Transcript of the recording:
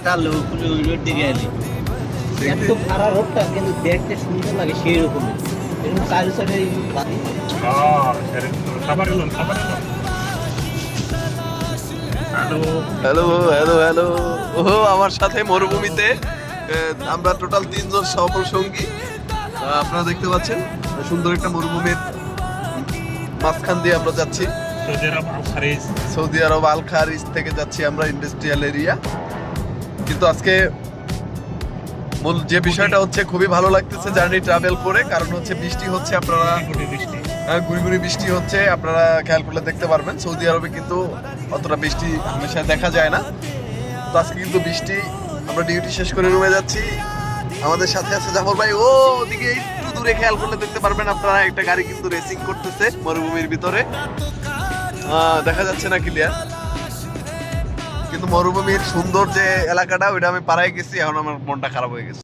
টানলে ওই রোড দিকে এলি এত খারাপ রোডটা কিন্তু দেখতে সুন্দর লাগে সেই রকমই এরকম চারি সাইডে বাদি খাবার এলো খাবার এলো হ্যালো হ্যালো হ্যালো হ্যালো ও আমার সাথে মরুভূমিতে আমরা টোটাল 3 জন সফল সঙ্গী আপনারা দেখতে পাচ্ছেন সুন্দর একটা মরুভূমির মাঝখান দিয়ে আমরা যাচ্ছি সৌদি আরব আল খারিজ থেকে যাচ্ছি আমরা ইন্ডাস্ট্রিয়াল এরিয়া কিন্তু আজকে মূল যে বিষয়টা হচ্ছে খুবই ভালো লাগতেছে জার্নি ট্রাভেল করে কারণ হচ্ছে বৃষ্টি হচ্ছে আপনারা গুড়ি বৃষ্টি হচ্ছে আপনারা খেয়াল করলে দেখতে পারবেন সৌদি আরবে কিন্তু অতটা বৃষ্টি হামেশা দেখা যায় না তো আজকে কিন্তু বৃষ্টি আমরা ডিউটি শেষ করে রুমে যাচ্ছি আমাদের সাথে আছে জাফর ভাই ও ওদিকে একটু দূরে খেয়াল করলে দেখতে পারবেন আপনারা একটা গাড়ি কিন্তু রেসিং করতেছে মরুভূমির ভিতরে দেখা যাচ্ছে না ক্লিয়ার কিন্তু মরুভূমির সুন্দর যে এলাকাটা ওইটা আমি পাড়ায় গেছি এখন আমার মনটা খারাপ হয়ে গেছে